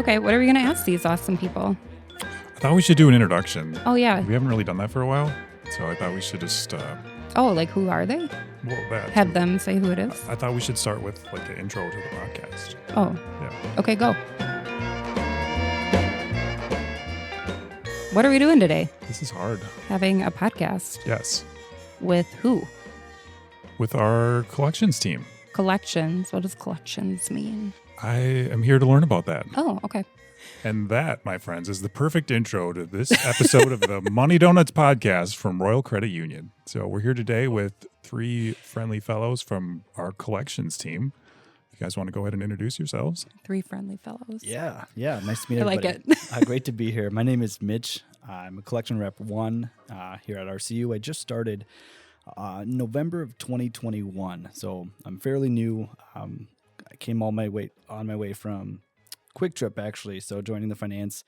Okay, what are we going to ask these awesome people? I thought we should do an introduction. Oh, yeah. We haven't really done that for a while, so I thought we should just... Oh, like who are they? Well, that Have too. them say who it is? I thought we should start with like the intro to the podcast. Oh. Yeah. Okay, go. What are we doing today? This is hard. Having a podcast. Yes. With who? With our collections team. Collections. What does collections mean? I am here to learn about that. Oh, okay. And that, my friends, is the perfect intro to this episode of the Money Donuts podcast from Royal Credit Union. So we're here today with three friendly fellows from our collections team. You guys want to go ahead and introduce yourselves? Three friendly fellows. Yeah. Nice to meet I like everybody. it. Great to be here. My name is Mitch. I'm a collection rep 1 here at RCU. I just started November of 2021, so I'm fairly new. I came on my way from Quick Trip, actually, so joining the finance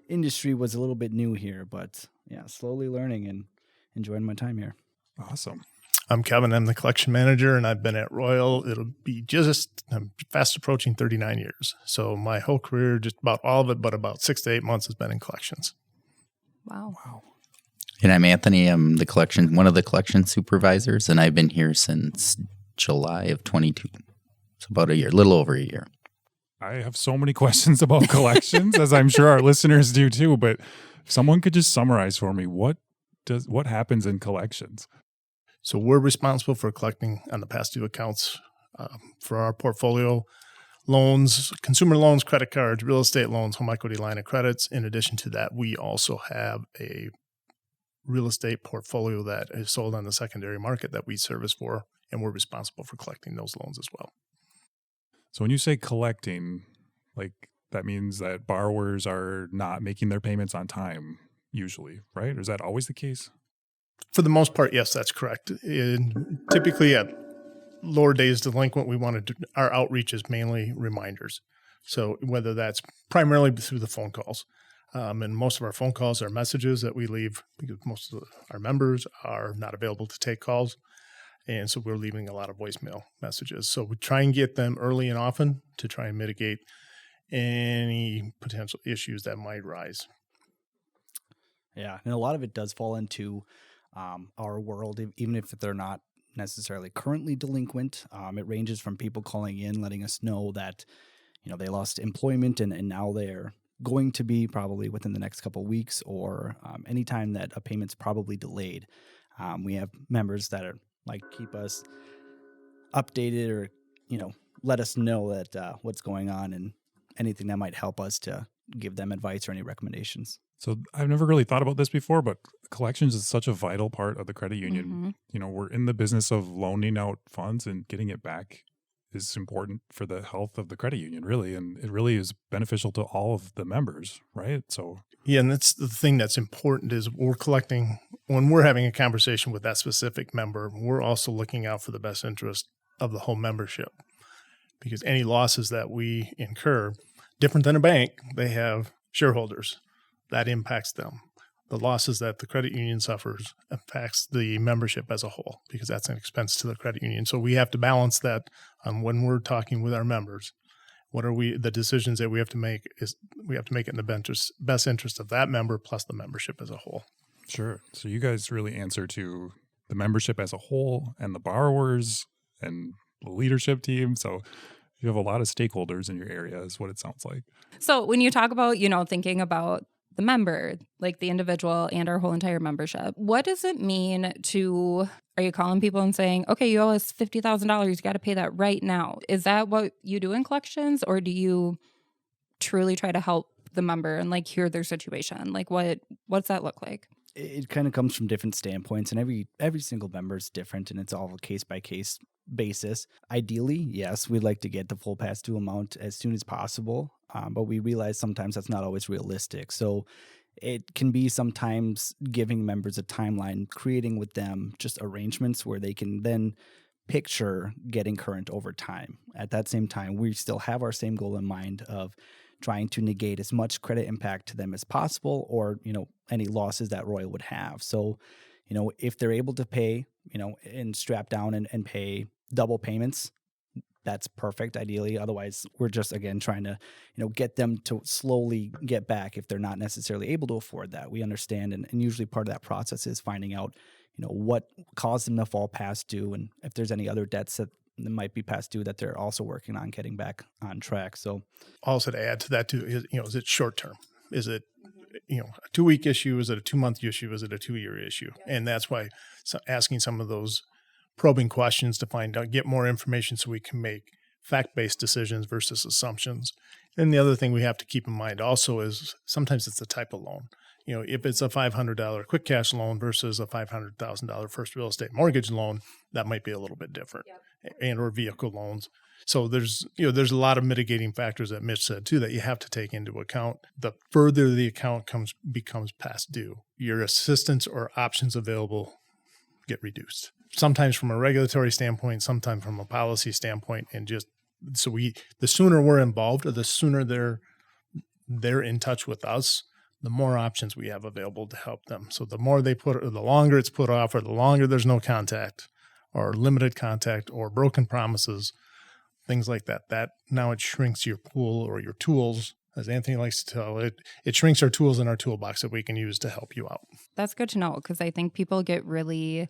industry was a little bit new here, but yeah, slowly learning and enjoying my time here. Awesome. I'm Kevin. I'm the collection manager, and I've been at Royal. I'm fast approaching 39 years. So my whole career, just about all of it, but about 6 to 8 months has been in collections. Wow. And I'm Anthony. I'm one of the collection supervisors, and I've been here since July of 22. So about a year, a little over a year. I have so many questions about collections, as I'm sure our listeners do too, but if someone could just summarize for me, what happens in collections? So we're responsible for collecting on the past due accounts for our portfolio, loans, consumer loans, credit cards, real estate loans, home equity line of credits. In addition to that, we also have a real estate portfolio that is sold on the secondary market that we service for, and we're responsible for collecting those loans as well. So when you say collecting, like that means that borrowers are not making their payments on time usually, right? Or is that always the case? For the most part, yes, that's correct. Typically at lower days delinquent, our outreach is mainly reminders. So whether that's primarily through the phone calls, and most of our phone calls are messages that we leave because most of our members are not available to take calls. And so we're leaving a lot of voicemail messages. So we try and get them early and often to try and mitigate any potential issues that might rise. Yeah, and a lot of it does fall into our world, even if they're not necessarily currently delinquent. It ranges from people calling in, letting us know that, they lost employment and now they're going to be probably within the next couple of weeks, or anytime that a payment's probably delayed. We have members that are keep us updated or, let us know that what's going on and anything that might help us to give them advice or any recommendations. So I've never really thought about this before, but collections is such a vital part of the credit union. Mm-hmm. We're in the business of loaning out funds, and getting it back is important for the health of the credit union, really. And it really is beneficial to all of the members, right? So yeah, and that's the thing that's important is when we're having a conversation with that specific member, we're also looking out for the best interest of the whole membership, because any losses that we incur, different than a bank, they have shareholders. That impacts them. The losses that the credit union suffers impacts the membership as a whole, because that's an expense to the credit union. So we have to balance that when we're talking with our members. The decisions that we have to make it in the best interest of that member plus the membership as a whole. Sure. So you guys really answer to the membership as a whole and the borrowers and the leadership team. So you have a lot of stakeholders in your area is what it sounds like. So when you talk about, thinking about the member, like the individual and our whole entire membership, what does it mean are you calling people and saying, okay, you owe us $50,000, you got to pay that right now? Is that what you do in collections, or do you truly try to help the member and hear their situation? What's that look like? It kind of comes from different standpoints, and every single member is different, and it's all a case by case basis. Ideally, yes, we'd like to get the full past due amount as soon as possible, but we realize sometimes that's not always realistic. So it can be sometimes giving members a timeline, creating with them just arrangements where they can then picture getting current over time. At that same time, we still have our same goal in mind of trying to negate as much credit impact to them as possible, or, any losses that Royal would have. So, if they're able to pay, and strap down and pay double payments, that's perfect ideally. Otherwise, we're just, again, trying to, get them to slowly get back if they're not necessarily able to afford that. We understand. And usually part of that process is finding out, what caused them to fall past due, and if there's any other debts that might be past due that they're also working on getting back on track. So also to add to that too, is it short term? Is it, a 2-week issue? Is it a 2-month issue? Is it a 2-year issue? And that's why asking some of those probing questions to find out, get more information so we can make fact-based decisions versus assumptions. And the other thing we have to keep in mind also is sometimes it's the type of loan. If it's a $500 quick cash loan versus a $500,000 first real estate mortgage loan, that might be a little bit different. Yep. And or vehicle loans. So there's a lot of mitigating factors that Mitch said too that you have to take into account. The further the account becomes past due, your assistance or options available get reduced. Sometimes from a regulatory standpoint, sometimes from a policy standpoint, and just so the sooner we're involved or the sooner they're in touch with us, the more options we have available to help them. So the more the longer it's put off, or the longer there's no contact or limited contact or broken promises, things like that now it shrinks your pool or your tools. As Anthony likes to tell it shrinks our tools in our toolbox that we can use to help you out. That's good to know, because I think people get really,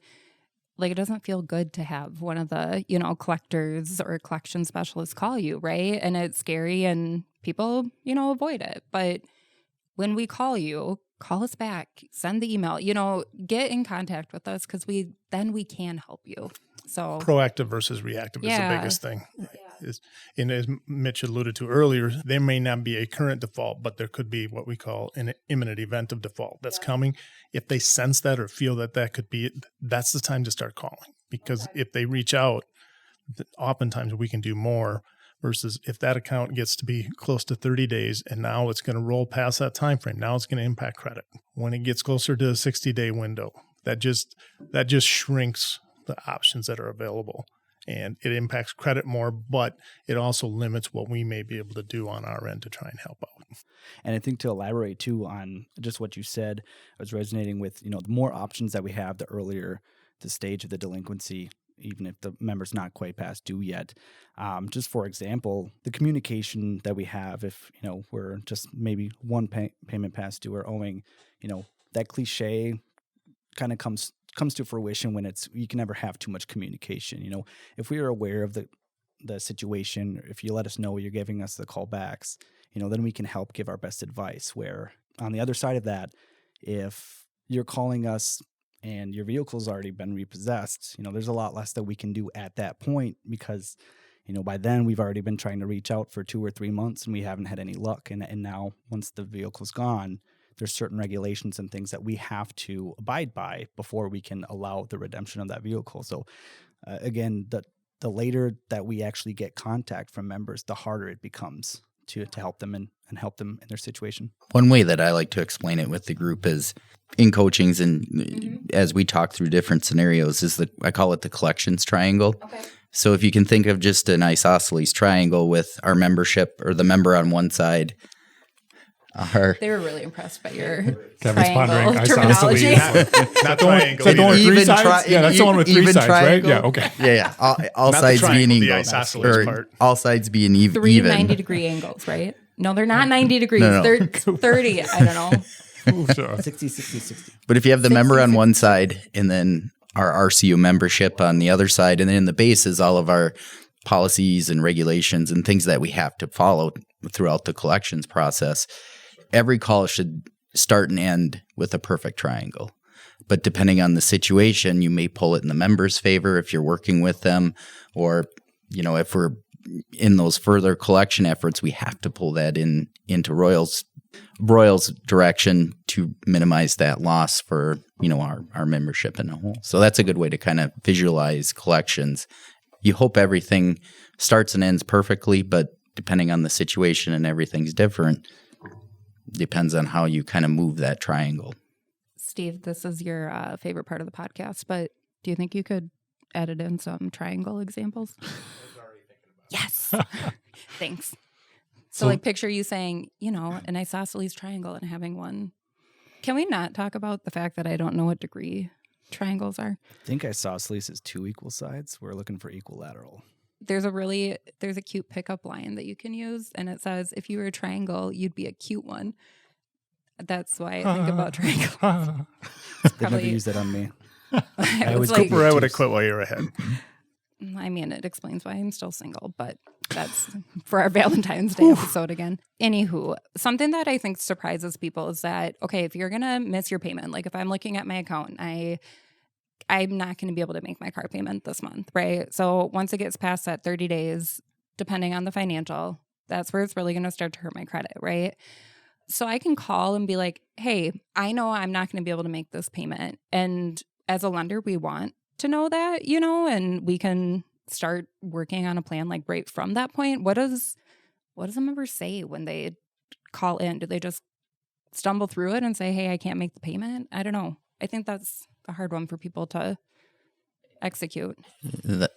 it doesn't feel good to have one of the, collectors or collection specialists call you, right? And it's scary and people, avoid it. But when we call you, call us back, send the email, get in contact with us, because we can help you. So proactive versus reactive is the biggest thing. And as Mitch alluded to earlier, there may not be a current default, but there could be what we call an imminent event of default that's coming. If they sense that or feel that could be it, that's the time to start calling. Because if they reach out, oftentimes we can do more. Versus if that account gets to be close to 30 days and now it's going to roll past that time frame, now it's going to impact credit. When it gets closer to a 60-day window, that just shrinks the options that are available, and it impacts credit more, but it also limits what we may be able to do on our end to try and help out. And I think to elaborate too on just what you said, I was resonating with, the more options that we have, the earlier the stage of the delinquency, even if the member's not quite past due yet. Just for example, the communication that we have, if, we're just maybe one payment past due or owing, that cliche kind of comes to fruition when you can never have too much communication. If we are aware of the situation, if you let us know you're giving us the callbacks, then we can help give our best advice. Where on the other side of that, if you're calling us and your vehicle's already been repossessed, there's a lot less that we can do at that point, because, by then we've already been trying to reach out for 2 or 3 months and we haven't had any luck. And now once the vehicle's gone, there's certain regulations and things that we have to abide by before we can allow the redemption of that vehicle. So again, the later that we actually get contact from members, the harder it becomes to help them and help them in their situation. One way that I like to explain it with the group is in coachings, and as we talk through different scenarios, I call it the collections triangle. Okay. So if you can think of just an isosceles triangle with our membership or the member on one side. They were really impressed by your Kevin's triangle terminology. Not triangle. So the one with 3 sides? Yeah, that's the one with 3 sides, triangle? right? Yeah, okay. Yeah. All sides being equal. All sides being even. 3 90-degree angles, right? No, they're not 90 degrees. No. They're 30. I don't know. 60, 60, 60. But if you have the member on one side and then our RCU membership on the other side, and then in the base is all of our policies and regulations and things that we have to follow throughout the collections process, every call should start and end with a perfect triangle. But depending on the situation, you may pull it in the member's favor if you're working with them, or, if we're in those further collection efforts, we have to pull that into Royal's direction to minimize that loss for, our membership in a whole. So that's a good way to kind of visualize collections. You hope everything starts and ends perfectly, but depending on the situation and everything's different, depends on how you kind of move that triangle. Steve, this is your favorite part of the podcast, but do you think you could edit in some triangle examples? Yes. Thanks. So picture you saying, an isosceles triangle and having one. Can we not talk about the fact that I don't know what degree triangles are? I think isosceles is 2 equal sides. We're looking for equilateral. there's a cute pickup line that you can use, and it says, if you were a triangle, you'd be a cute one. That's why I think about triangles. They never use that on me. I always was like, Cooper, I would have quit while you were ahead. I mean, it explains why I'm still single, but that's for our Valentine's Day episode again. Anywho, something that I think surprises people is that, okay, if you're going to miss your payment, like if I'm looking at my account, I'm not going to be able to make my car payment this month, right? So once it gets past that 30 days, depending on the financial, that's where it's really going to start to hurt my credit, right? So I can call and be like, hey, I know I'm not going to be able to make this payment. And as a lender, we want to know that, and we can start working on a plan like right from that point. What does a member say when they call in? Do they just stumble through it and say, hey, I can't make the payment? I don't know. I think that's a hard one for people to execute.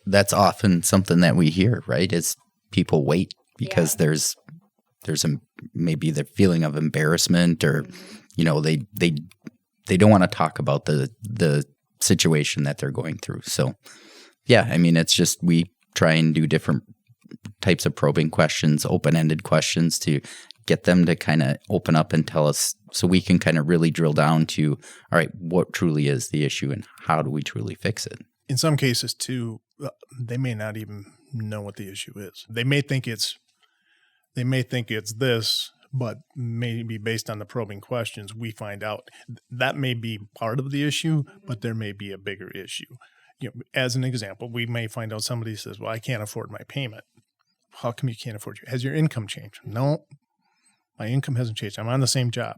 That's often something that we hear, right? Is people wait because there's maybe the feeling of embarrassment, or they don't want to talk about the situation that they're going through. So yeah, I mean, it's just we try and do different types of probing questions, open-ended questions, to get them to kind of open up and tell us, so we can kind of really drill down to, all right, what truly is the issue and how do we truly fix it? In some cases, too, they may not even know what the issue is. They may think it's this, but maybe based on the probing questions, we find out that may be part of the issue, but there may be a bigger issue. As an example, we may find out somebody says, well, I can't afford my payment. How come you can't afford it? Has your income changed? No, my income hasn't changed. I'm on the same job.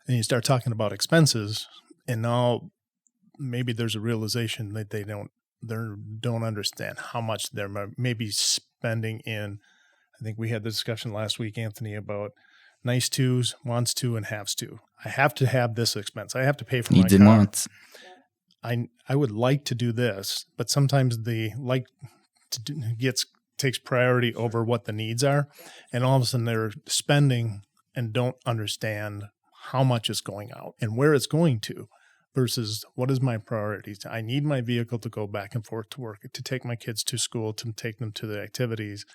And you start talking about expenses, and now maybe there's a realization that they don't understand how much they're maybe spending in. I think we had the discussion last week, Anthony, about nice twos, wants to, and haves to. I have to have this expense. I have to pay for my car. Needs and wants. I would like to do this, but sometimes the takes priority over what the needs are, and all of a sudden they're spending and don't understand how much is going out and where it's going to, versus what is my priorities. I need my vehicle to go back and forth to work, to take my kids to school, to take them to the activities.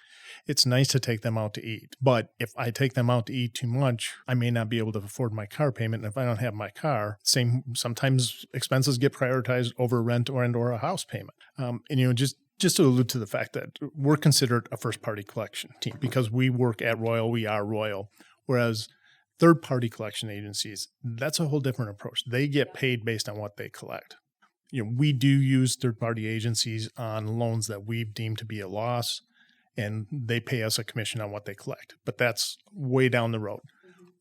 It's nice to take them out to eat, but if I take them out to eat too much, I may not be able to afford my car payment. And if I don't have my car, sometimes expenses get prioritized over rent or a house payment. Just to allude to the fact that we're considered a first-party collection team because we work at Royal, we are Royal, whereas third-party collection agencies, that's a whole different approach. They get paid based on what they collect. We do use third-party agencies on loans that we've deemed to be a loss, and they pay us a commission on what they collect. But that's way down the road.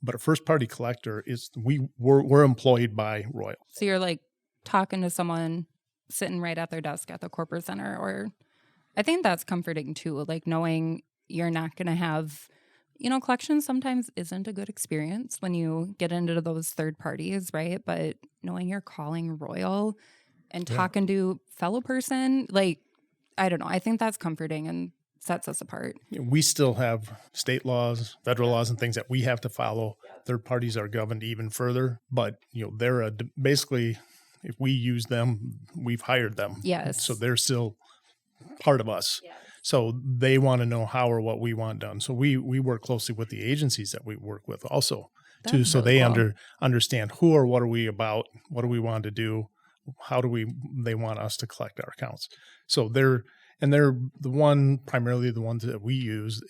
But a first-party collector we're employed by Royal. So you're like talking to someone sitting right at their desk at the corporate center, or I think that's comforting too, like knowing you're not going to have, collections sometimes isn't a good experience when you get into those third parties, right? But knowing you're calling Royal and talking to fellow person, like, I don't know, I think that's comforting and sets us apart. We still have state laws, federal laws, and things that we have to follow. Third parties are governed even further, but they're basically, if we use them, we've hired them. Yes. So they're still part of us. Yes. So they want to know how or what we want done. So we work closely with the agencies that we work with also, too, so they understand who or what are we about, what do we want to do, how do they want us to collect our accounts. So they're primarily the ones that we use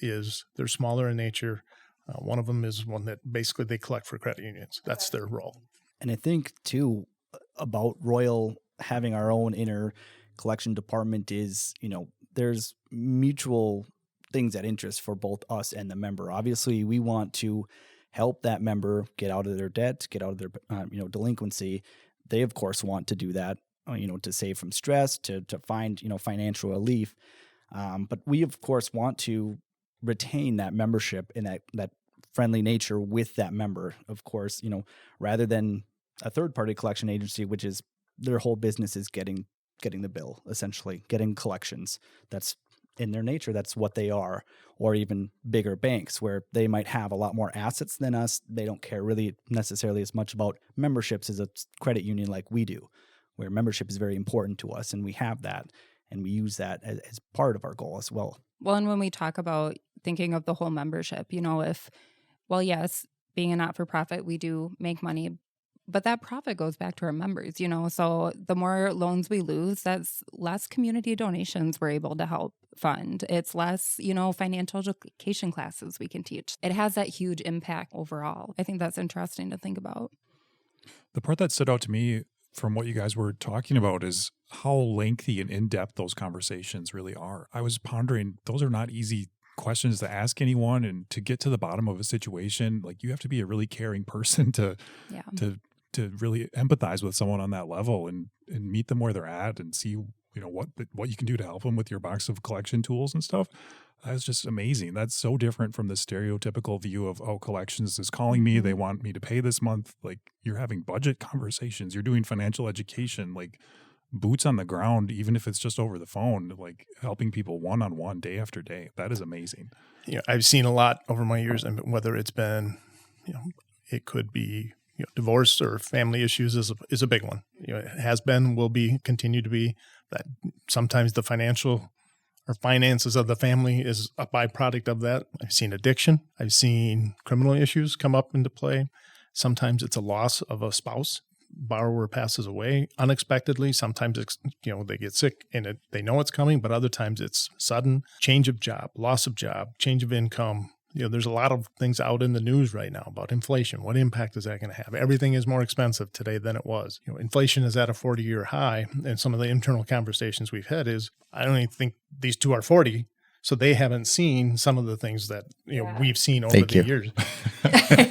they're smaller in nature. One of them is one that basically they collect for credit unions. That's their role. And I think too about Royal having our own inner collection department is, there's mutual things at interest for both us and the member. Obviously, we want to help that member get out of their debt, get out of their delinquency. They of course want to do that, to save from stress, to find financial relief. But we of course want to retain that membership and that friendly nature with that member. Of course, rather than a third party collection agency, which is their whole business is getting the bill, essentially getting collections. That's in their nature. That's what they are. Or even bigger banks where they might have a lot more assets than us. They don't care really necessarily as much about memberships as a credit union like we do, where membership is very important to us, and we have that. And we use that as part of our goal as well. Well, and when we talk about thinking of the whole membership, yes, being a not-for-profit, we do make money, but that profit goes back to our members, so the more loans we lose, that's less community donations we're able to help fund. It's less, financial education classes we can teach. It has that huge impact overall. I think that's interesting to think about. The part that stood out to me from what you guys were talking about is how lengthy and in-depth those conversations really are. I was pondering, those are not easy questions to ask anyone, and to get to the bottom of a situation, like, you have to be a really caring person to really empathize with someone on that level and meet them where they're at and see, what you can do to help them with your box of collection tools and stuff. That's just amazing. That's so different from the stereotypical view of, collections is calling me, they want me to pay this month. Like, you're having budget conversations, you're doing financial education, like boots on the ground, even if it's just over the phone, like helping people one-on-one day after day. That is amazing. I've seen a lot over my years, and whether it's been, it could be, divorce or family issues is a big one. It has been, will be, continue to be. That sometimes the finances of the family is a byproduct of that. I've seen addiction. I've seen criminal issues come up into play. Sometimes it's a loss of a spouse. Borrower passes away unexpectedly. Sometimes it's, they get sick and they know it's coming, but other times it's sudden change of job, loss of job, change of income. There's a lot of things out in the news right now about inflation. What impact is that going to have? Everything is more expensive today than it was. Inflation is at a 40-year high, and some of the internal conversations we've had is, I don't even think these two are 40, so they haven't seen some of the things that we've seen over the years.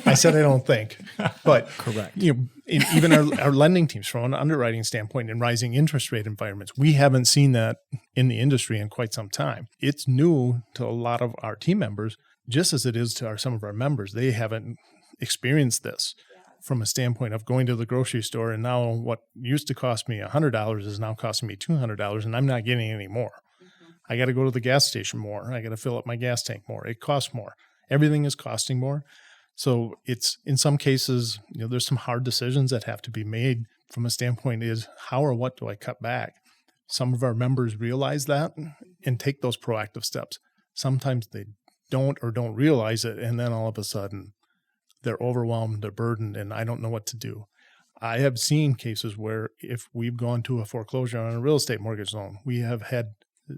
I said I don't think, but correct. Even our lending teams, from an underwriting standpoint, in rising interest rate environments, we haven't seen that in the industry in quite some time. It's new to a lot of our team members, just as it is to some of our members. They haven't experienced this from a standpoint of going to the grocery store, and now what used to cost me $100 is now costing me $200, and I'm not getting any more. I got to go to the gas station more. I got to fill up my gas tank more. It costs more. Everything is costing more. So it's, in some cases, there's some hard decisions that have to be made from a standpoint is, how or what do I cut back? Some of our members realize that and take those proactive steps. Sometimes they don't realize it, and then all of a sudden they're overwhelmed, they're burdened, and I don't know what to do. I have seen cases where if we've gone to a foreclosure on a real estate mortgage loan, we have had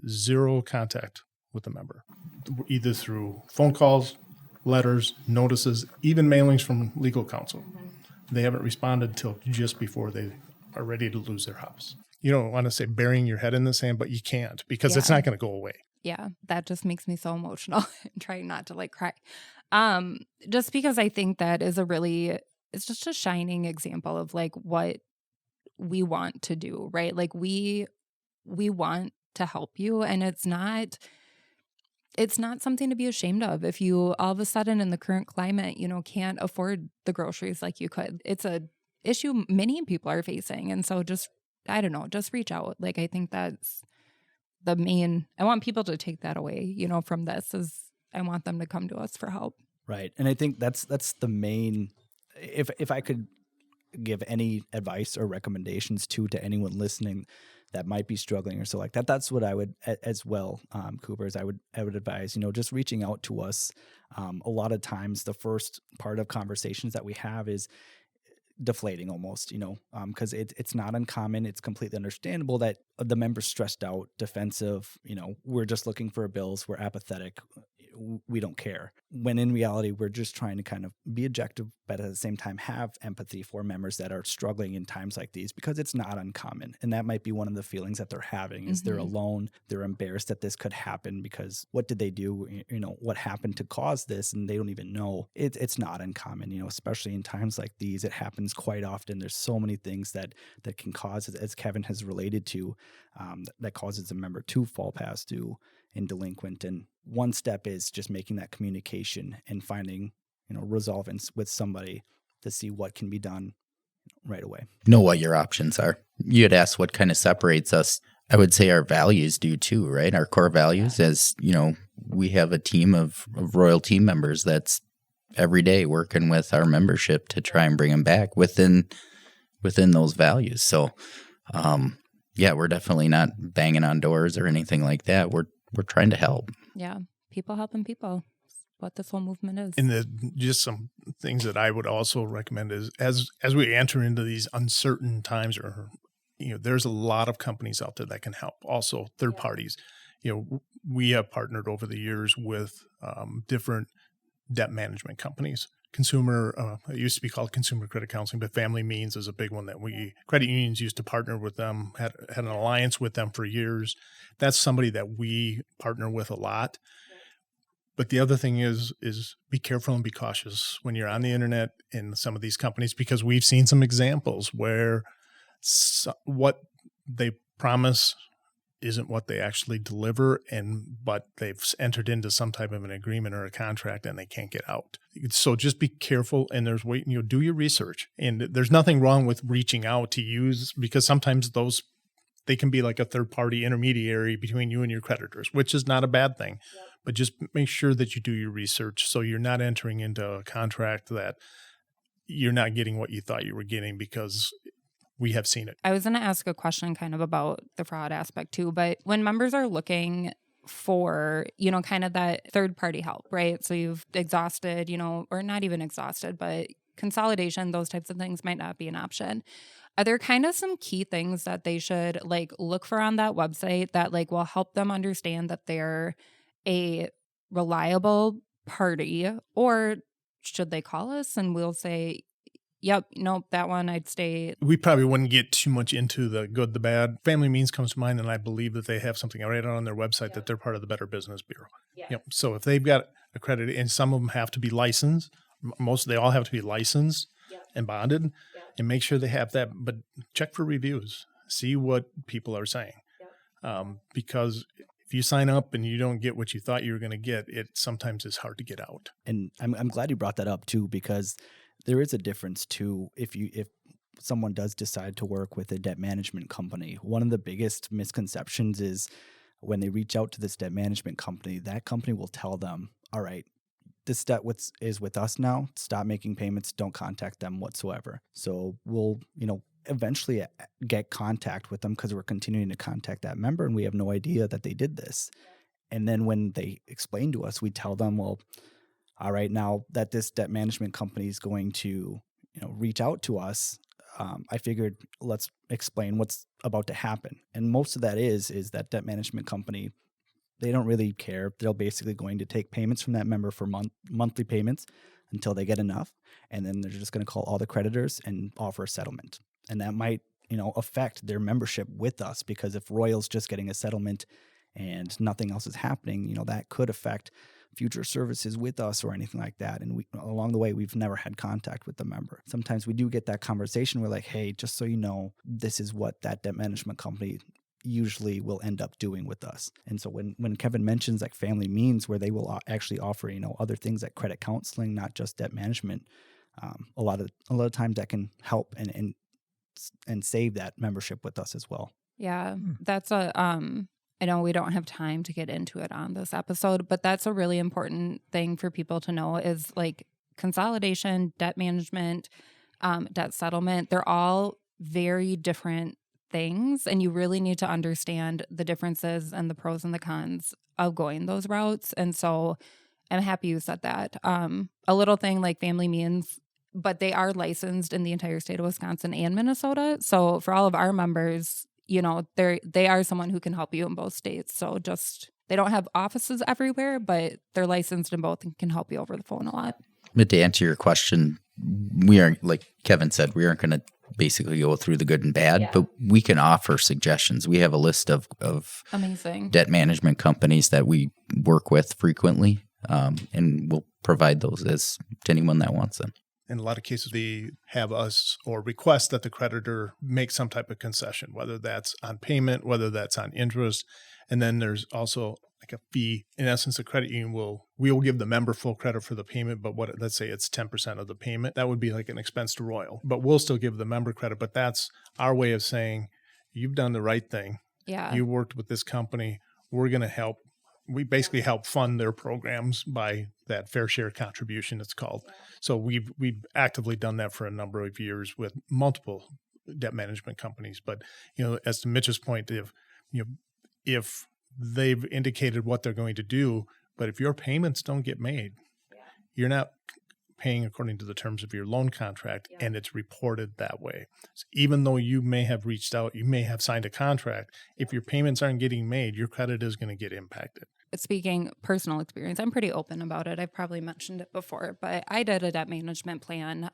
zero contact with the member, either through phone calls, letters, notices, even mailings from legal counsel. They haven't responded until just before they are ready to lose their house. You don't want to say burying your head in the sand, but you can't, because it's not going to go away. Yeah, that just makes me so emotional. I'm trying not to cry. Just because I think that is it's just a shining example of what we want to do, right? We want to help you, and it's not something to be ashamed of if you all of a sudden in the current climate, can't afford the groceries like you could. It's a issue many people are facing. And so just reach out. I think that's the main, I want people to take that away, from this, is I want them to come to us for help. Right. And I think that's the main, if I could give any advice or recommendations to anyone listening that might be struggling or so like that, that's what I would as well, Cooper, is I would advise, just reaching out to us. A lot of times the first part of conversations that we have is deflating almost, because it's not uncommon. It's completely understandable that the member's stressed out, defensive, we're just looking for bills, we're apathetic, we don't care. When in reality, we're just trying to kind of be objective, but at the same time have empathy for members that are struggling in times like these, because it's not uncommon. And that might be one of the feelings that they're having is they're alone. They're embarrassed that this could happen because what did they do? What happened to cause this? And they don't even know. It's not uncommon, especially in times like these. It happens quite often. There's so many things that can cause, as Kevin has related to, that causes a member to fall past due and delinquent. And one step is just making that communication and finding, resolvence with somebody to see what can be done right away. Know what your options are. You had asked what kind of separates us. I would say our values do too, right? Our core values, as we have a team of Royal team members that's every day working with our membership to try and bring them back within those values. So, Yeah, we're definitely not banging on doors or anything like that. We're trying to help. Yeah. People helping people. What this whole movement is. And just some things that I would also recommend is as we enter into these uncertain times, or there's a lot of companies out there that can help. Also, third parties. We have partnered over the years with different debt management companies. It used to be called consumer credit counseling, but Family Means is a big one that credit unions used to partner with them, had an alliance with them for years. That's somebody that we partner with a lot. But the other thing is be careful and be cautious when you're on the internet in some of these companies, because we've seen some examples where what they promise isn't what they actually deliver, but they've entered into some type of an agreement or a contract and they can't get out. So just be careful, and do your research. And there's nothing wrong with reaching out to use, because sometimes they can be like a third party intermediary between you and your creditors, which is not a bad thing. Yep. But just make sure that you do your research so you're not entering into a contract that you're not getting what you thought you were getting, because we have seen it. I was going to ask a question kind of about the fraud aspect too, but when members are looking for, kind of that third party help, right? So you've exhausted, or not even exhausted, but consolidation, those types of things might not be an option. Are there kind of some key things that they should look for on that website that will help them understand that they're a reliable party? Or should they call us and we'll say, yep, nope, that one I'd stay. We probably wouldn't get too much into the good, the bad. Family Means comes to mind, and I believe that they have something right on their website that they're part of the Better Business Bureau. Yeah. Yep. So if they've got accredited, and some of them have to be licensed, they all have to be licensed and bonded, and make sure they have that. But check for reviews, see what people are saying, because if you sign up and you don't get what you thought you were going to get, it sometimes is hard to get out. And I'm glad you brought that up too, because there is a difference too. If someone does decide to work with a debt management company, one of the biggest misconceptions is when they reach out to this debt management company, that company will tell them, all right, this debt is with us now. Stop making payments. Don't contact them whatsoever. So we'll, eventually get contact with them because we're continuing to contact that member and we have no idea that they did this. And then when they explain to us, we tell them, well, all right, now that this debt management company is going to, reach out to us, I figured let's explain what's about to happen. And most of that is that debt management company, they don't really care. They're basically going to take payments from that member for monthly payments until they get enough. And then they're just going to call all the creditors and offer a settlement. And that might, affect their membership with us, because if Royal's just getting a settlement and nothing else is happening, that could affect future services with us or anything like that. And along the way, we've never had contact with the member. Sometimes we do get that conversation. We're like, hey, just so you know, this is what that debt management company usually will end up doing with us. And so when Kevin mentions Family Means, where they will actually offer, other things like credit counseling, not just debt management, a lot of times that can help and save that membership with us as well. Yeah, that's I know we don't have time to get into it on this episode, but that's a really important thing for people to know is consolidation, debt management, debt settlement. They're all very different things, and you really need to understand the differences and the pros and the cons of going those routes. And so I'm happy you said that. A little thing like Family Means, but they are licensed in the entire state of Wisconsin and Minnesota. So for all of our members, they are someone who can help you in both states. So they don't have offices everywhere, but they're licensed in both and can help you over the phone a lot. But to answer your question, we aren't, like Kevin said, we aren't going to basically go through the good and bad, but we can offer suggestions. We have a list of amazing debt management companies that we work with frequently, and we'll provide those to anyone that wants them. In a lot of cases, they have us or request that the creditor make some type of concession, whether that's on payment, whether that's on interest. And then there's also a fee. In essence, the credit union we will give the member full credit for the payment, but let's say it's 10% of the payment. That would be like an expense to Royal, but we'll still give the member credit. But that's our way of saying, you've done the right thing. Yeah. You worked with this company. We're going to help. We basically help fund their programs by that fair share contribution, it's called. So we've actively done that for a number of years with multiple debt management companies. But, as to Mitch's point, if they've indicated what they're going to do, but if your payments don't get made, you're not paying according to the terms of your loan contract, and it's reported that way. So even though you may have reached out, you may have signed a contract, if your payments aren't getting made, your credit is going to get impacted. Speaking personal experience, I'm pretty open about it. I've probably mentioned it before, but I did a debt management plan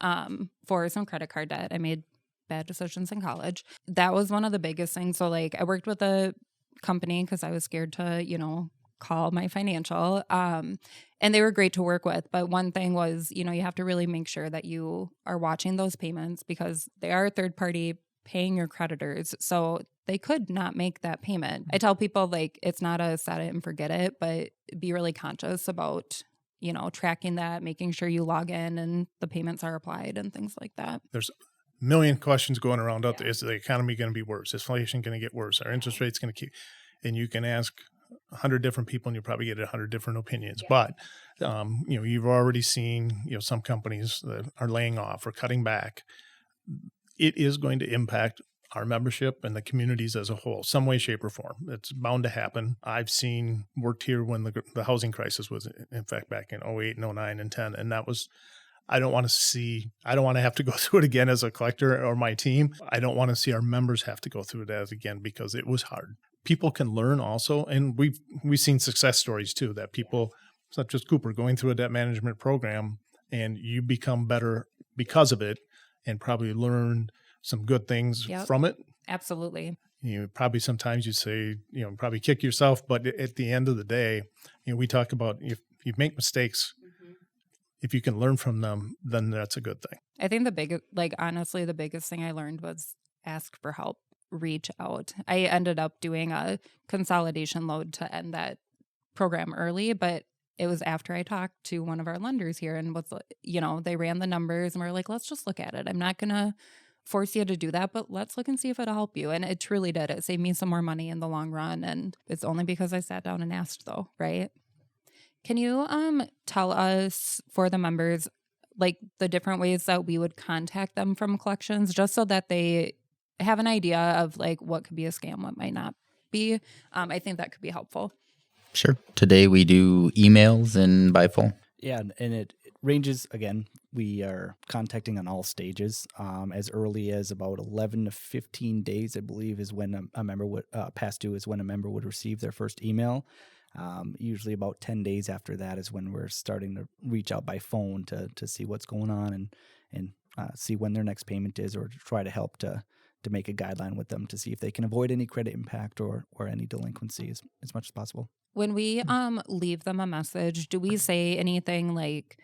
for some credit card debt. I made bad decisions in college. That was one of the biggest things. So like I worked with a company because I was scared to, call my financial. And they were great to work with. But one thing was, you have to really make sure that you are watching those payments because they are a third party paying your creditors. So they could not make that payment. I tell people like it's not a set it and forget it, but be really conscious about, tracking that, making sure you log in and the payments are applied and things like that. There's a million questions going around out there. Is the economy going to be worse? Is inflation going to get worse? Are interest rates going to keep? And you can ask 100 different people and you'll probably get 100 different opinions. But, you've already seen, some companies that are laying off or cutting back. It is going to impact our membership and the communities as a whole, some way, shape, or form. It's bound to happen. I've worked here when the housing crisis was, in fact, back in 08 and 09 and 10. And that was, I don't want to have to go through it again as a collector or my team. I don't want to see our members have to go through that again because it was hard. People can learn also, and we've seen success stories too, that people, such as Cooper, going through a debt management program, and you become better because of it and probably learn some good things from it. Absolutely. Probably sometimes you say, probably kick yourself, but at the end of the day, we talk about if you make mistakes, if you can learn from them, then that's a good thing. I think honestly, the biggest thing I learned was ask for help, reach out. I ended up doing a consolidation load to end that program early, but it was after I talked to one of our lenders here and was, they ran the numbers and we were like, let's just look at it. I'm not going to force you to do that, but let's look and see if it'll help you. And it truly did. It saved me some more money in the long run. And it's only because I sat down and asked though, right? Can you tell us for the members, like the different ways that we would contact them from collections, just so that they have an idea of like what could be a scam, what might not be? I think that could be helpful. Sure. Today we do emails and by phone. Yeah, and it ranges. Again, we are contacting on all stages. As early as about 11 to 15 days, I believe, is when a member would past due is when a member would receive their first email. Usually about 10 days after that is when we're starting to reach out by phone to see what's going on and see when their next payment is, or to try to help to make a guideline with them to see if they can avoid any credit impact or any delinquencies as much as possible. When we leave them a message, do we say anything like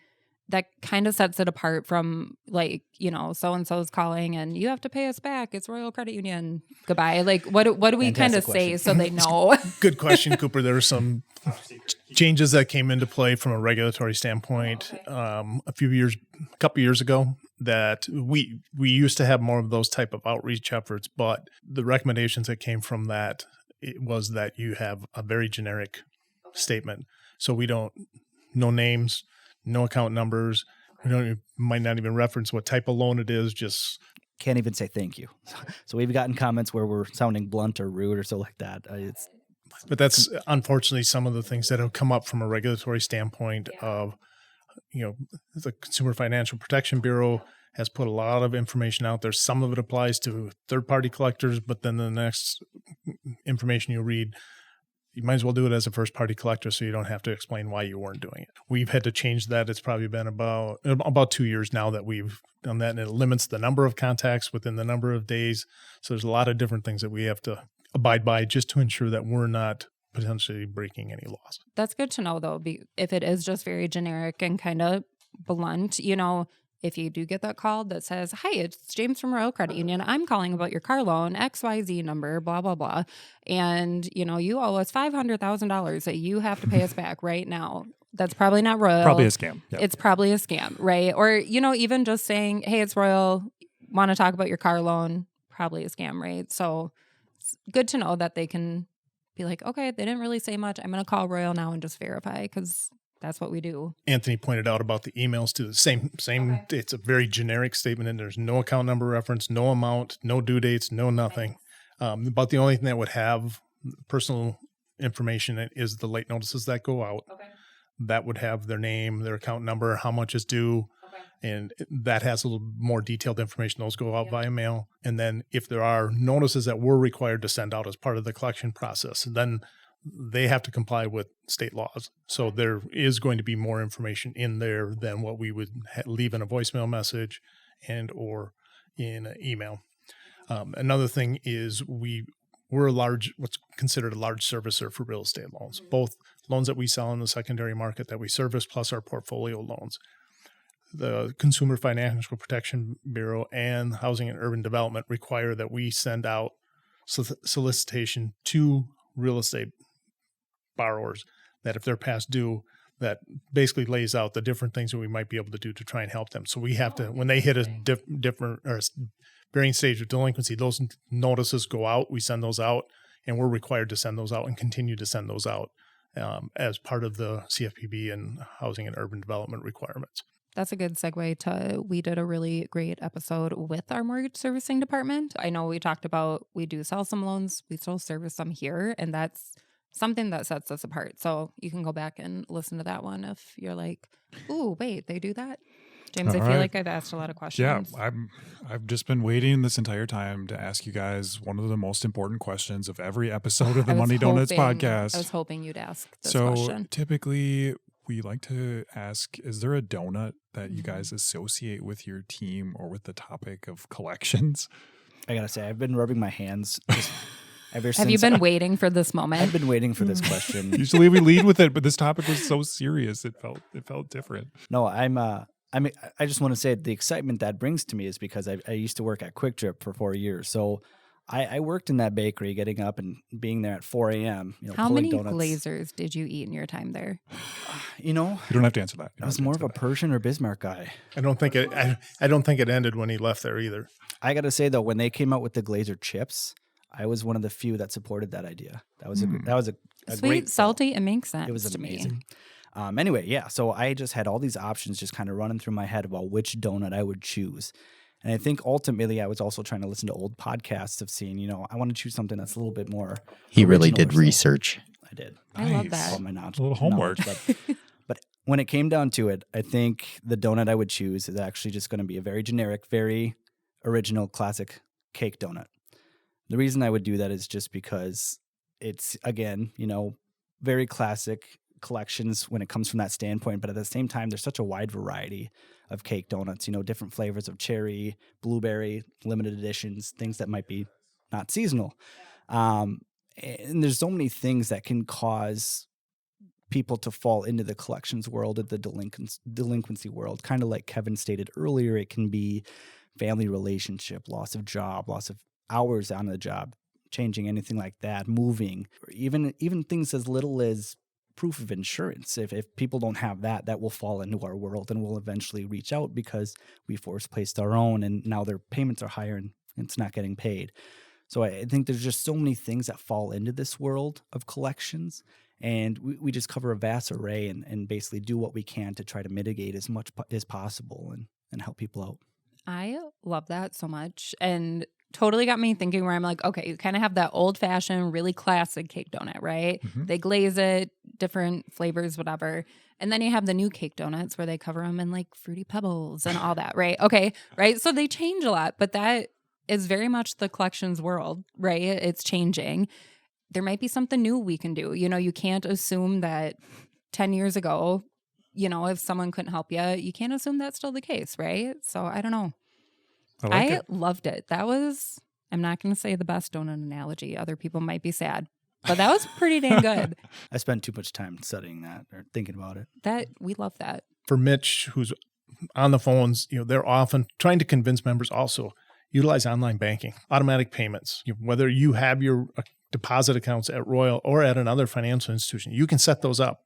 that kind of sets it apart from like, so-and-so's calling and you have to pay us back. It's Royal Credit Union. Goodbye. Like what do we kind of say so they know? Good question, Cooper. There are some changes that came into play from a regulatory standpoint a couple years ago that we used to have more of those type of outreach efforts, but the recommendations that came from that it was that you have a very generic statement. So we don't, no names, no account numbers. Might not even reference what type of loan it is. Just can't even say thank you. So we've gotten comments where we're sounding blunt or rude or so like that. But that's unfortunately some of the things that have come up from a regulatory standpoint of, the Consumer Financial Protection Bureau has put a lot of information out there. Some of it applies to third-party collectors, but then the next information you read, you might as well do it as a first-party collector so you don't have to explain why you weren't doing it. We've had to change that. It's probably been about 2 years now that we've done that, and it limits the number of contacts within the number of days. So there's a lot of different things that we have to abide by just to ensure that we're not potentially breaking any laws. That's good to know, though, if it is just very generic and kind of blunt, if you do get that call that says, hi, it's James from Royal Credit Union. I'm calling about your car loan, XYZ number, blah, blah, blah. And, you owe us $500,000 that you have to pay us back right now. That's probably not Royal. Probably a scam. Yep. It's probably a scam, right? Or, even just saying, hey, it's Royal, want to talk about your car loan, probably a scam, right? So it's good to know that they can be like, okay, they didn't really say much. I'm going to call Royal now and just verify because that's what we do. Anthony pointed out about the emails too. Same. Okay. It's a very generic statement, and there's no account number reference, no amount, no due dates, no nothing. About the only thing that would have personal information is the late notices that go out. Okay. That would have their name, their account number, how much is due. Okay. And that has a little more detailed information. Those go out via mail. And then if there are notices that we're required to send out as part of the collection process, then they have to comply with state laws. So there is going to be more information in there than what we would leave in a voicemail message and or in an email. Another thing is we're what's considered a large servicer for real estate loans, both loans that we sell in the secondary market that we service plus our portfolio loans. The Consumer Financial Protection Bureau and Housing and Urban Development require that we send out solicitation to real estate borrowers that if they're past due, that basically lays out the different things that we might be able to do to try and help them. So we have to, when they hit a different or varying stage of delinquency, those notices go out, we send those out, and we're required to send those out and continue to send those out as part of the CFPB and Housing and Urban Development requirements. That's a good segue to, we did a really great episode with our mortgage servicing department. I know we talked about, we do sell some loans, we still service some here, and that's something that sets us apart. So you can go back and listen to that one if you're like, ooh, wait, they do that? James, I feel like I've asked a lot of questions. Yeah, I've just been waiting this entire time to ask you guys one of the most important questions of every episode of the Money Donuts podcast. I was hoping you'd ask this question. So typically we like to ask, is there a donut that you guys associate with your team or with the topic of collections? I got to say, I've been rubbing my hands ever since. Have you been waiting for this moment? I've been waiting for this question. Usually we lead with it, but this topic was so serious. It felt different. No, I just want to say the excitement that brings to me is because I used to work at Quick Trip for 4 years. So I worked in that bakery, getting up and being there at 4 a.m. How many donuts. Glazers did you eat in your time there? You don't have to answer that. I was more of a Persian or Bismarck guy. I don't think it ended when he left there either. I got to say though, when they came out with the Glazer chips, I was one of the few that supported that idea. That was a sweet, great salty. It makes sense. It was to amazing. Me. Anyway, yeah. So I just had all these options just kind of running through my head about which donut I would choose. And I think ultimately I was also trying to listen to old podcasts of seeing, I want to choose something that's a little bit more. He really did research. I did. Nice. I love that. All my knowledge, a little homework. But when it came down to it, I think the donut I would choose is actually just going to be a very generic, very original, classic cake donut. The reason I would do that is just because it's, again, very classic collections when it comes from that standpoint, but at the same time there's such a wide variety of cake donuts, different flavors of cherry, blueberry, limited editions, things that might be not seasonal, and there's so many things that can cause people to fall into the collections world, at the delinquency world. Kind of like Kevin stated earlier, it can be family relationship, loss of job, loss of hours on the job, changing, anything like that, moving, or even things as little as proof of insurance. If people don't have that will fall into our world and will eventually reach out because we force placed our own and now their payments are higher and it's not getting paid. So I think there's just so many things that fall into this world of collections, and we just cover a vast array and basically do what we can to try to mitigate as much as possible and help people out. I love that so much, and totally got me thinking where I'm like, okay, you kind of have that old-fashioned, really classic cake donut, right? Mm-hmm. They glaze it, different flavors, whatever. And then you have the new cake donuts where they cover them in like Fruity Pebbles and all that, right? Okay, right? So they change a lot, but that is very much the collections world, right? It's changing. There might be something new we can do. You can't assume that 10 years ago, if someone couldn't help you, you can't assume that's still the case, right? So I don't know. I loved it. That was, I'm not going to say the best donut analogy. Other people might be sad, but that was pretty dang good. I spent too much time studying that or thinking about it. We love that. For Mitch, who's on the phones, they're often trying to convince members also utilize online banking, automatic payments. Whether you have your deposit accounts at Royal or at another financial institution, you can set those up.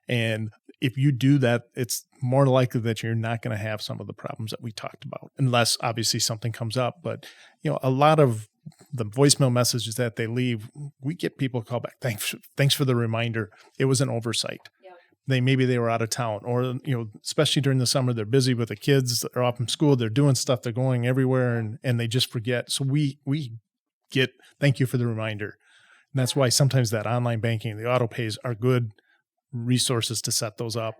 And if you do that, it's more likely that you're not going to have some of the problems that we talked about, unless obviously something comes up. But, a lot of the voicemail messages that they leave, we get people call back. Thanks for the reminder. It was an oversight. Yep. maybe they were out of town, or especially during the summer, they're busy with the kids, they're off from school, they're doing stuff, they're going everywhere, and they just forget. So we get thank you for the reminder. And that's why sometimes that online banking, the auto pays are good resources to set those up.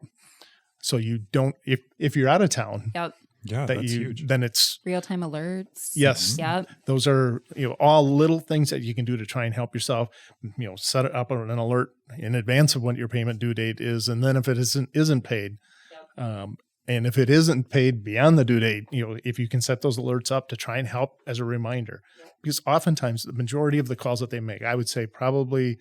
So you don't, if you're out of town, Yep. Yeah, that's huge. then it's Real-time alerts. yes. Yep. Those are all little things that you can do to try and help yourself. Set up an alert in advance of what your payment due date is, and then if it isn't paid, and if it isn't paid beyond the due date, if you can set those alerts up to try and help as a reminder, because oftentimes the majority of the calls that they make, I would say probably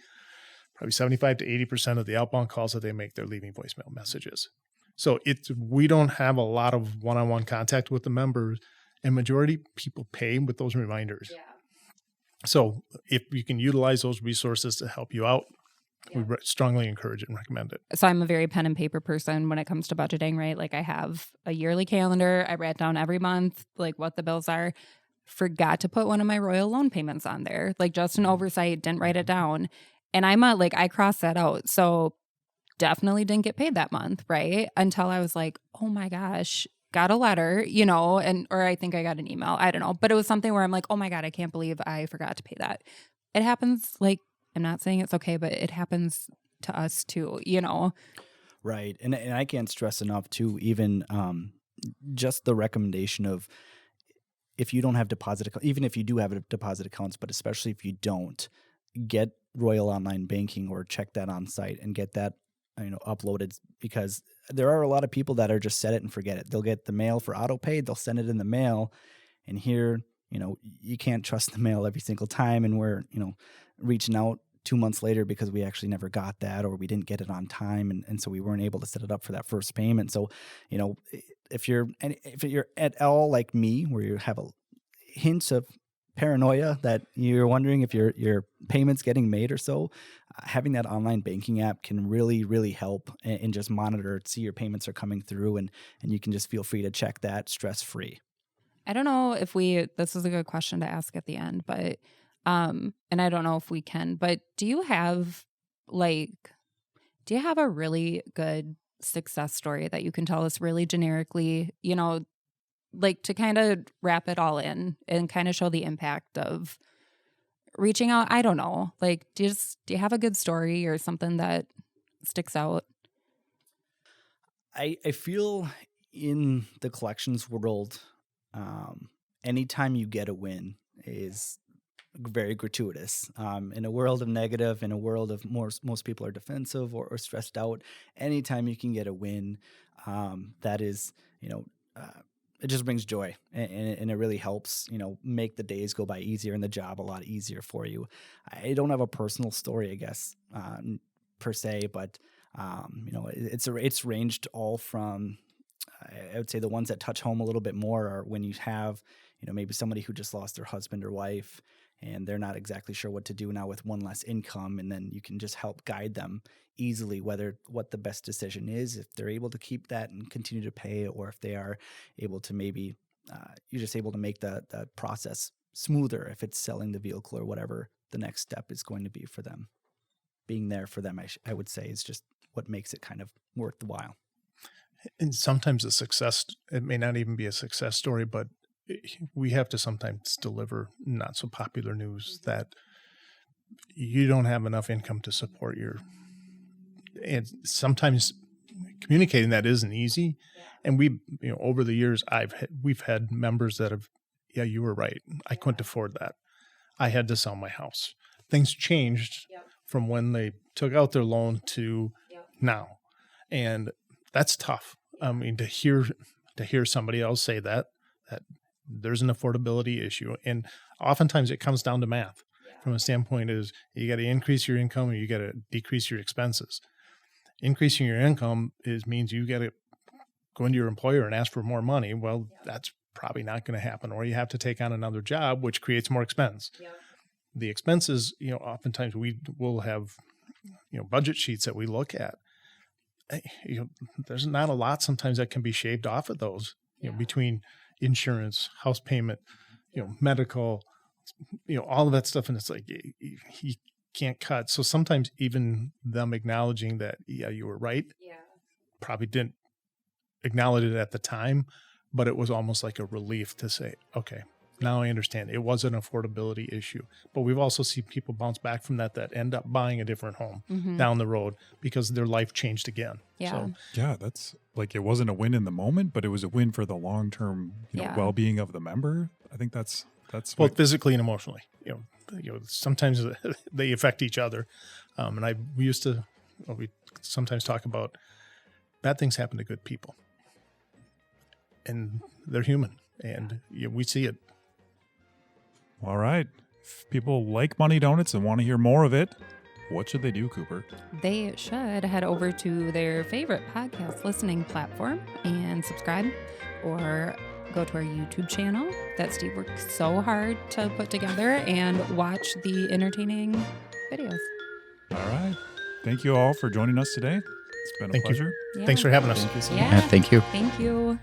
75 to 80% of the outbound calls that they make, they're leaving voicemail messages. So we don't have a lot of one-on-one contact with the members, and majority people pay with those reminders. Yeah. So if you can utilize those resources to help you out, we strongly encourage it and recommend it. So I'm a very pen and paper person when it comes to budgeting, right? Like I have a yearly calendar. I write down every month, like what the bills are. Forgot to put one of my Royal loan payments on there. Like just an oversight, didn't write it down. And I crossed that out. So definitely didn't get paid that month, right? Until I was like, oh my gosh, got a letter, or I think I got an email. I don't know. But it was something where I'm like, oh my God, I can't believe I forgot to pay that. It happens, like, I'm not saying it's okay, but it happens to us too, Right. And I can't stress enough too, even just the recommendation of if you don't have even if you do have deposit accounts, but especially if you don't, get Royal Online Banking or check that on site and get that uploaded, because there are a lot of people that are just set it and forget it. They'll get the mail for auto pay, they'll send it in the mail, and here, you can't trust the mail every single time, and we're, reaching out 2 months later because we actually never got that, or we didn't get it on time, and so we weren't able to set it up for that first payment. So, if you're at all like me, where you have a hints of paranoia that you're wondering if your payment's getting made or so, having that online banking app can really, really help and just monitor, see your payments are coming through, and you can just feel free to check that stress-free. I don't know if this is a good question to ask at the end, but, and I don't know if we can, but do you have a really good success story that you can tell us really generically, to kind of wrap it all in and kind of show the impact of reaching out? I don't know. Do you have a good story or something that sticks out? I feel in the collections world, anytime you get a win is very gratuitous. In a world of negative, in a world of most people are defensive or stressed out, anytime you can get a win, that is, it just brings joy, and it really helps, make the days go by easier and the job a lot easier for you. I don't have a personal story, I guess, per se, but it's ranged all from, I would say the ones that touch home a little bit more are when you have, maybe somebody who just lost their husband or wife, and they're not exactly sure what to do now with one less income, and then you can just help guide them easily what the best decision is, if they're able to keep that and continue to pay, or if they are able to maybe you're just able to make the process smoother if it's selling the vehicle or whatever the next step is going to be for them. Being there for them, I would say, is just what makes it kind of worth the while. And sometimes it may not even be a success story, but we have to sometimes deliver not so popular news that you don't have enough income to support and sometimes communicating that isn't easy. And we, over the years, we've had members that have, yeah, you were right, I couldn't afford that, I had to sell my house. Things changed from when they took out their loan to now. And that's tough. I mean, to hear somebody else say that there's an affordability issue. And oftentimes it comes down to math from a standpoint is you got to increase your income or you got to decrease your expenses. Increasing your income means you got to go into your employer and ask for more money. Well, that's probably not going to happen. Or you have to take on another job, which creates more expense. The expenses, oftentimes we will have, budget sheets that we look at. There's not a lot sometimes that can be shaved off of those, between insurance, house payment, medical, all of that stuff. And it's like, you can't cut. So sometimes even them acknowledging that, yeah, you were right. probably didn't acknowledge it at the time, but it was almost like a relief to say, okay, now I understand. It was an affordability issue. But we've also seen people bounce back from that end up buying a different home down the road because their life changed again. Yeah. So, Yeah, that's like, it wasn't a win in the moment, but it was a win for the long-term, well-being of the member. I think that's both physically and emotionally. Sometimes they affect each other. And we sometimes talk about bad things happen to good people. And they're human. And we see it. all right. If people like Money Donuts and want to hear more of it, what should they do, Cooper? They should head over to their favorite podcast listening platform and subscribe, or go to our YouTube channel that Steve worked so hard to put together and watch the entertaining videos. All right. Thank you all for joining us today. It's been a Thank you. pleasure. Yeah. Thanks for having us. Thank you so much. Yeah. Thank you. Thank you.